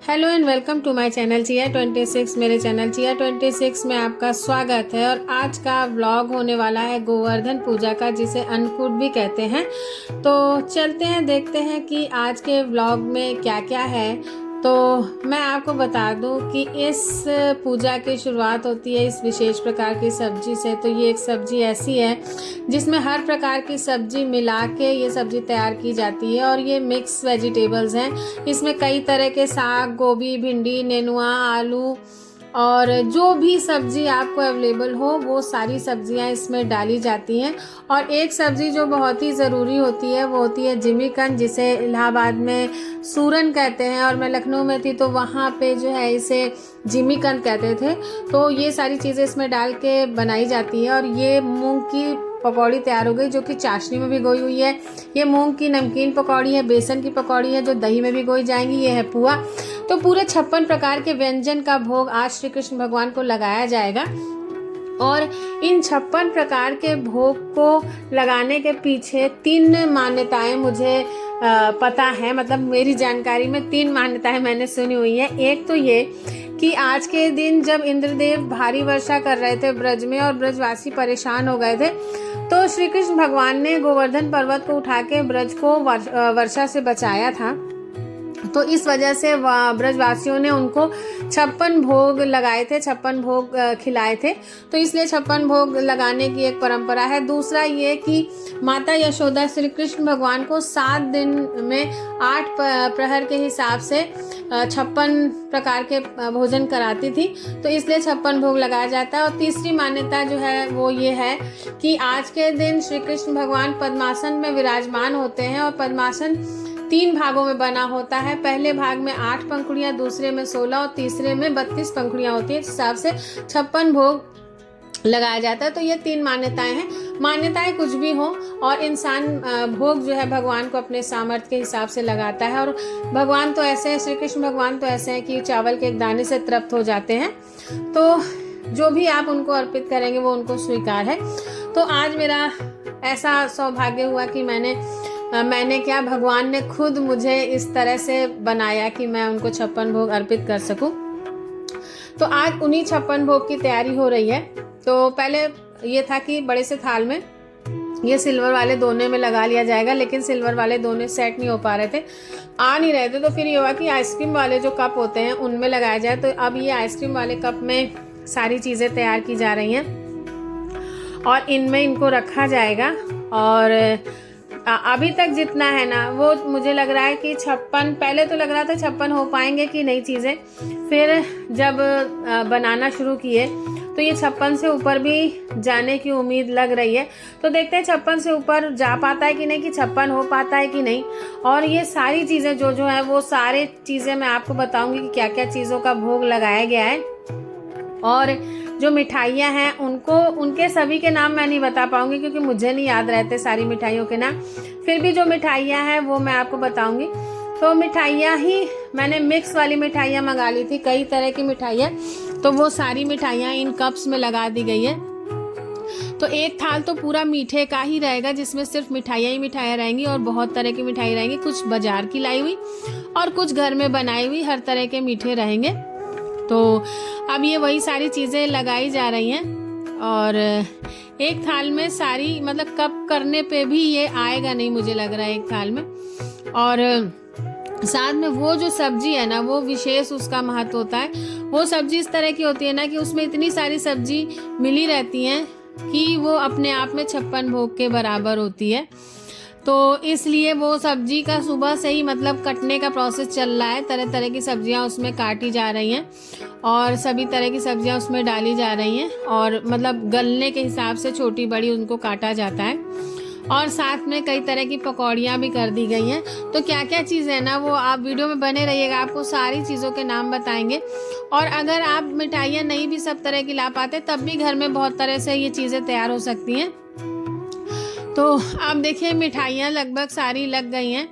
Hello and welcome to my channel चिया 26। मेरे channel चिया 26 में आपका स्वागत है। और आज का व्लॉग होने वाला है गोवर्धन पूजा का, जिसे अन्नकूट भी कहते हैं। तो चलते हैं, देखते हैं कि आज के व्लॉग में क्या क्या है। तो मैं आपको बता दूं कि इस पूजा की शुरुआत होती है इस विशेष प्रकार की सब्जी से। तो ये एक सब्जी ऐसी है जिसमें हर प्रकार की सब्जी मिला के ये सब्जी तैयार की जाती है, और ये मिक्स वेजिटेबल्स हैं। इसमें कई तरह के साग, गोभी, भिंडी, नेनुआ, आलू और जो भी सब्जी आपको अवेलेबल हो वो सारी सब्जियां इसमें डाली जाती हैं। और एक सब्जी जो बहुत ही ज़रूरी होती है वो होती है जिमीकंद, जिसे इलाहाबाद में सूरन कहते हैं, और मैं लखनऊ में थी तो वहाँ पे जो है इसे जिमीकंद कहते थे। तो ये सारी चीज़ें इसमें डाल के बनाई जाती है। और ये मूंग की पकौड़ी तैयार हो गई जो कि चाशनी में भिगोई हुई है। ये मूंग की नमकीन पकौड़ी है, बेसन की पकौड़ी है जो दही में भिगोई जाएंगी। ये है पुआ। तो पूरे 56 प्रकार के व्यंजन का भोग आज श्री कृष्ण भगवान को लगाया जाएगा। और इन 56 प्रकार के भोग को लगाने के पीछे 3 मान्यताएं मुझे पता है, मतलब मेरी जानकारी में 3 मान्यताएं मैंने सुनी हुई है। एक तो ये कि आज के दिन जब इंद्रदेव भारी वर्षा कर रहे थे ब्रज में और ब्रजवासी परेशान हो गए थे, तो श्री कृष्ण भगवान ने गोवर्धन पर्वत को उठा के ब्रज को वर्षा से बचाया था। तो इस वजह से ब्रजवासियों ने उनको 56 भोग लगाए थे, 56 भोग खिलाए थे। तो इसलिए 56 भोग लगाने की एक परंपरा है। दूसरा ये कि माता यशोदा श्री कृष्ण भगवान को 7 दिन में 8 प्रहर के हिसाब से 56 प्रकार के भोजन कराती थी। तो इसलिए 56 भोग लगाया जाता है। और तीसरी मान्यता जो है वो ये है कि आज के दिन श्री कृष्ण भगवान पद्मासन में विराजमान होते हैं। और पद्मासन 3 भागों में बना होता है। पहले भाग में 8 पंखुड़ियां, दूसरे में 16 और तीसरे में 32 पंखुड़ियां होती है। इस हिसाब से 56 भोग लगाया जाता है। तो ये 3 मान्यताएं हैं। मान्यताएं कुछ भी हो, और इंसान भोग जो है भगवान को अपने सामर्थ्य के हिसाब से लगाता है। और भगवान तो ऐसे हैं, श्री कृष्ण भगवान तो ऐसे हैं कि चावल के एक दाने से तृप्त हो जाते हैं। तो जो भी आप उनको अर्पित करेंगे वो उनको स्वीकार है। तो आज मेरा ऐसा सौभाग्य हुआ कि मैंने क्या, भगवान ने खुद मुझे इस तरह से बनाया कि मैं उनको 56 भोग अर्पित कर सकूं। तो आज उन्हीं 56 भोग की तैयारी हो रही है। तो पहले ये था कि बड़े से थाल में ये सिल्वर वाले दोने में लगा लिया जाएगा, लेकिन सिल्वर वाले दोने सेट नहीं हो पा रहे थे, आ नहीं रहे थे। तो फिर ये हुआ कि आइसक्रीम वाले जो कप होते हैं उनमें लगाया जाए। तो अब ये आइसक्रीम वाले कप में सारी चीज़ें तैयार की जा रही हैं और इनमें इनको रखा जाएगा। और अभी तक जितना है ना वो मुझे लग रहा है कि 56, पहले तो लग रहा था 56 हो पाएंगे कि नहीं चीज़ें। फिर जब बनाना शुरू किए तो ये 56 से ऊपर भी जाने की उम्मीद लग रही है। तो देखते हैं 56 से ऊपर जा पाता है कि नहीं, कि 56 हो पाता है कि नहीं। और ये सारी चीज़ें जो है वो सारे चीज़ें मैं आपको बताऊंगी कि क्या क्या चीज़ों का भोग लगाया गया है। और जो मिठाइयाँ हैं उनके सभी के नाम मैं नहीं बता पाऊंगी क्योंकि मुझे नहीं याद रहते सारी मिठाइयों के नाम। फिर भी जो मिठाइयाँ हैं वो मैं आपको बताऊंगी। तो मिठाइयाँ ही मैंने मिक्स वाली मिठाइयाँ मंगा ली थी, कई तरह की मिठाइयाँ। तो वो सारी मिठाइयाँ इन कप्स में लगा दी गई है। तो एक थाल तो पूरा मीठे का ही रहेगा, जिसमें सिर्फ मिठाइयाँ ही मिठाइयाँ रहेंगी और बहुत तरह की मिठाई रहेंगी। कुछ बाजार की लाई हुई और कुछ घर में बनाई हुई, हर तरह के मीठे रहेंगे। तो अब ये वही सारी चीज़ें लगाई जा रही हैं। और एक थाल में सारी, मतलब कप करने पे भी ये आएगा नहीं मुझे लग रहा है एक थाल में। और साथ में वो जो सब्जी है ना वो विशेष उसका महत्व होता है। वो सब्जी इस तरह की होती है ना कि उसमें इतनी सारी सब्जी मिली रहती हैं कि वो अपने आप में 56 भोग के बराबर होती है। तो इसलिए वो सब्जी का सुबह से ही मतलब कटने का प्रोसेस चल रहा है। तरह तरह की सब्जियां उसमें काटी जा रही हैं और सभी तरह की सब्जियां उसमें डाली जा रही हैं। और मतलब गलने के हिसाब से छोटी बड़ी उनको काटा जाता है। और साथ में कई तरह की पकौड़ियाँ भी कर दी गई हैं। तो क्या क्या चीज़ है ना वो आप वीडियो में बने रहिएगा, आपको सारी चीज़ों के नाम बताएंगे। और अगर आप मिठाइयाँ नहीं भी सब तरह की ला पाते तब भी घर में बहुत तरह से ये चीज़ें तैयार हो सकती हैं। तो आप देखिए मिठाइयाँ लगभग सारी लग गई हैं।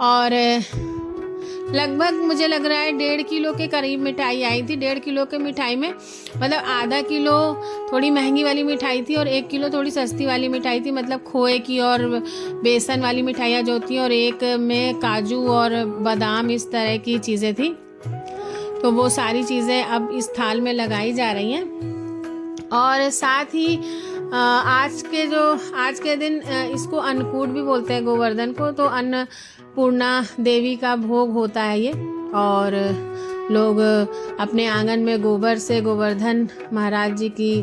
और लगभग मुझे लग रहा है 1.5 किलो के करीब मिठाई आई थी। 1.5 किलो के मिठाई में मतलब आधा किलो थोड़ी महंगी वाली मिठाई थी और 1 किलो थोड़ी सस्ती वाली मिठाई थी, मतलब खोए की और बेसन वाली मिठाइयाँ जो थी, और एक में काजू और बादाम इस तरह की चीज़ें थी। तो वो सारी चीज़ें अब इस थाल में लगाई जा रही हैं। और साथ ही आज के दिन इसको अन्नकूट भी बोलते हैं गोवर्धन को। तो अन्नपूर्णा देवी का भोग होता है ये। और लोग अपने आंगन में गोबर से गोवर्धन महाराज जी की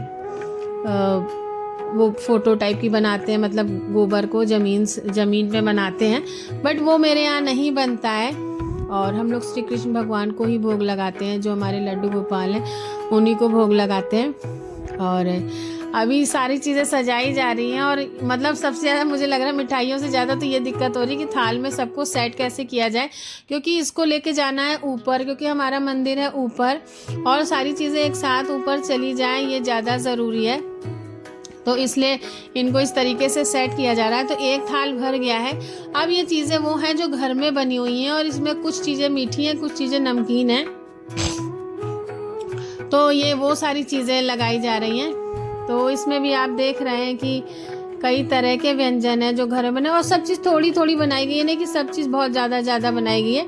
वो फोटो टाइप की बनाते हैं, मतलब गोबर को ज़मीन पे बनाते हैं। बट वो मेरे यहाँ नहीं बनता है और हम लोग श्री कृष्ण भगवान को ही भोग लगाते हैं। जो हमारे लड्डू गोपाल हैं उन्हीं को भोग लगाते हैं। और अभी सारी चीज़ें सजाई जा रही हैं। और मतलब सबसे ज़्यादा मुझे लग रहा है मिठाइयों से ज़्यादा तो ये दिक्कत हो रही है कि थाल में सबको सेट कैसे किया जाए, क्योंकि इसको लेके जाना है ऊपर, क्योंकि हमारा मंदिर है ऊपर और सारी चीज़ें एक साथ ऊपर चली जाएं ये ज़्यादा ज़रूरी है। तो इसलिए इनको इस तरीके से सेट किया जा रहा है। तो एक थाल भर गया है। अब ये चीज़ें वो हैं जो घर में बनी हुई हैं और इसमें कुछ चीज़ें मीठी हैं, कुछ चीज़ें नमकीन हैं। तो ये वो सारी चीज़ें लगाई जा रही हैं। तो इसमें भी आप देख रहे हैं कि कई तरह के व्यंजन हैं जो घर में बने और सब चीज़ थोड़ी थोड़ी बनाई गई है, नहीं कि सब चीज़ बहुत ज़्यादा बनाई गई है।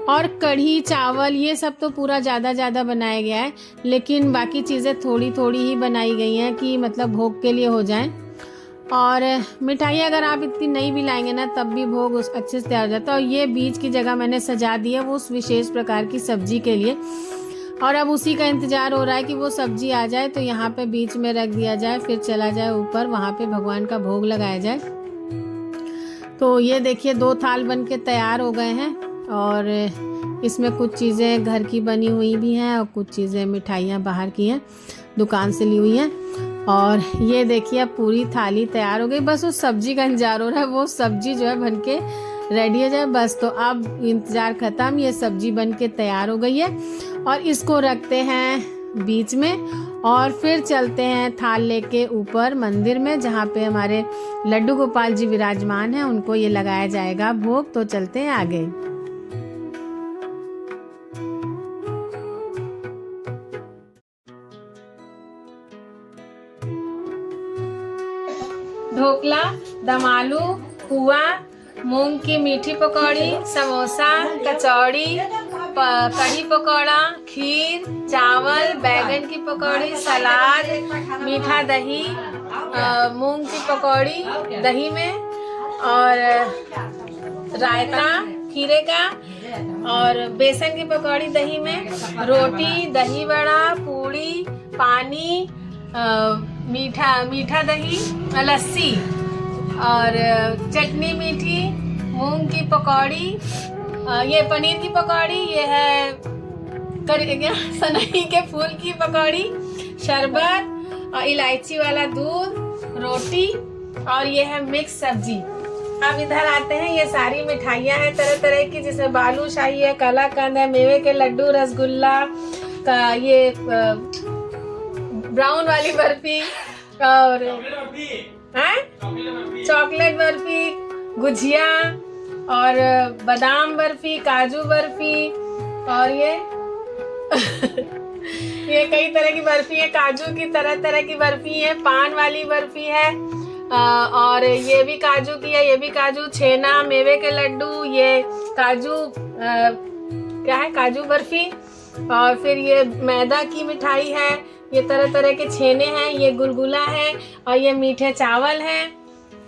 और कढ़ी चावल ये सब तो पूरा ज़्यादा बनाया गया है, लेकिन बाकी चीज़ें थोड़ी थोड़ी ही बनाई गई हैं कि मतलब भोग के लिए हो जाएं। और मिठाइयाँ अगर आप इतनी नहीं भी लाएंगे ना तब भी भोग अच्छे से तैयार हो जाता है। और ये बीच की जगह मैंने सजा दी है वो उस विशेष प्रकार की सब्जी के लिए। और अब उसी का इंतज़ार हो रहा है कि वो सब्जी आ जाए तो यहाँ पे बीच में रख दिया जाए, फिर चला जाए ऊपर, वहाँ पे भगवान का भोग लगाया जाए। तो ये देखिए 2 थाल बन के तैयार हो गए हैं। और इसमें कुछ चीज़ें घर की बनी हुई भी हैं और कुछ चीज़ें मिठाइयाँ बाहर की हैं, दुकान से ली हुई हैं। और ये देखिए अब पूरी थाली तैयार हो गई, बस उस सब्जी का इंतज़ार हो रहा है। वो सब्जी जो है बन के रेडी हो जाए बस। तो अब इंतज़ार ख़त्म, ये सब्जी बन के तैयार हो गई है। और इसको रखते हैं बीच में और फिर चलते हैं थाल लेके ऊपर मंदिर में, जहाँ पे हमारे लड्डू गोपाल जी विराजमान हैं, उनको ये लगाया जाएगा भोग। तो चलते हैं आगे। ढोकला, दम आलू, पुआ, मूंग की मीठी पकौड़ी, समोसा, कचौड़ी, कढ़ी पकौड़ा, खीर, चावल, बैगन की पकौड़ी, सलाद, मीठा दही, मूंग की पकौड़ी दही में, और रायता खीरे का, और बेसन की पकौड़ी दही में, रोटी, दही बड़ा, पूड़ी, पानी, मीठा दही, लस्सी, और चटनी मीठी, मूंग की पकौड़ी, ये पनीर की पकौड़ी, ये है सनई के फूल की पकौड़ी, शरबत और इलायची वाला दूध, रोटी, और ये है मिक्स सब्जी। अब इधर आते हैं, ये सारी मिठाइयाँ हैं तरह तरह की, जिसमें बालूशाही है, कलाकंद है, मेवे के लड्डू, रसगुल्ला का, ये ब्राउन वाली बर्फी, और चॉकलेट बर्फी, गुजिया, और बादाम बर्फी, काजू बर्फी, और ये कई तरह की बर्फी है, काजू की तरह तरह की बर्फी है, पान वाली बर्फी है, और ये भी काजू की है, ये भी काजू, छेना, मेवे के लड्डू, ये काजू क्या है, काजू बर्फी, और फिर ये मैदा की मिठाई है, ये तरह तरह के छेने हैं, ये गुलगुला है, और ये मीठे चावल हैं।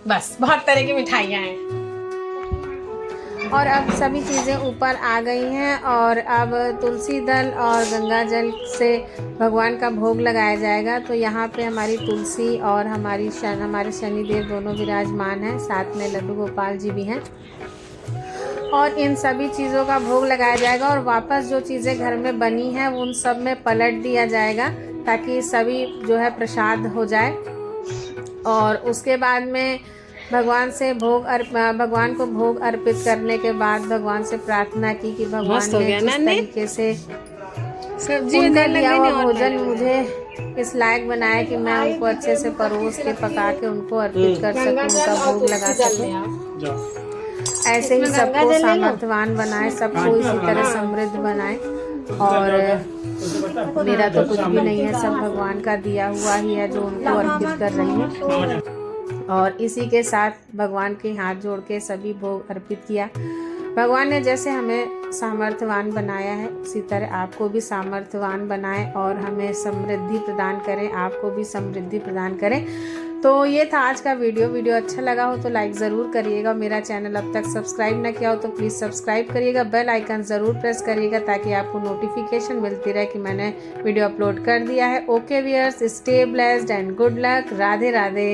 बस बहुत तरह की मिठाइयाँ हैं। और अब सभी चीज़ें ऊपर आ गई हैं और अब तुलसी दल और गंगा जल से भगवान का भोग लगाया जाएगा। तो यहाँ पे हमारी तुलसी और हमारे शनिदेव दोनों विराजमान हैं, साथ में लड्डू गोपाल जी भी हैं। और इन सभी चीज़ों का भोग लगाया जाएगा और वापस जो चीज़ें घर में बनी हैं उन सब में पलट दिया जाएगा, ताकि सभी जो है प्रसाद हो जाए। और उसके बाद में भगवान को भोग अर्पित करने के बाद भगवान से प्रार्थना की कि भगवान ने जिस तरीके से उनका दिया हुआ भोजन मुझे इस लायक बनाया कि मैं उनको अच्छे से परोस के पका के उनको अर्पित कर सकूं, उनका भोग लगा सकूं। ऐसे ही सबको सामर्थ्यवान बनाए, सबको इसी तरह समृद्ध बनाए। और मेरा तो कुछ भी नहीं है, सब भगवान का दिया हुआ ही है जो उनको अर्पित कर रही हूँ। और इसी के साथ भगवान के हाथ जोड़ के सभी भोग अर्पित किया। भगवान ने जैसे हमें सामर्थ्यवान बनाया है उसी तरह आपको भी सामर्थ्यवान बनाएं और हमें समृद्धि प्रदान करें, आपको भी समृद्धि प्रदान करें। तो ये था आज का वीडियो अच्छा लगा हो तो लाइक ज़रूर करिएगा। मेरा चैनल अब तक सब्सक्राइब ना किया हो तो प्लीज़ सब्सक्राइब करिएगा, बेल आइकन ज़रूर प्रेस करिएगा ताकि आपको नोटिफिकेशन मिलती रहे कि मैंने वीडियो अपलोड कर दिया है। Okay viewers, stay blessed and good luck. Radhe Radhe.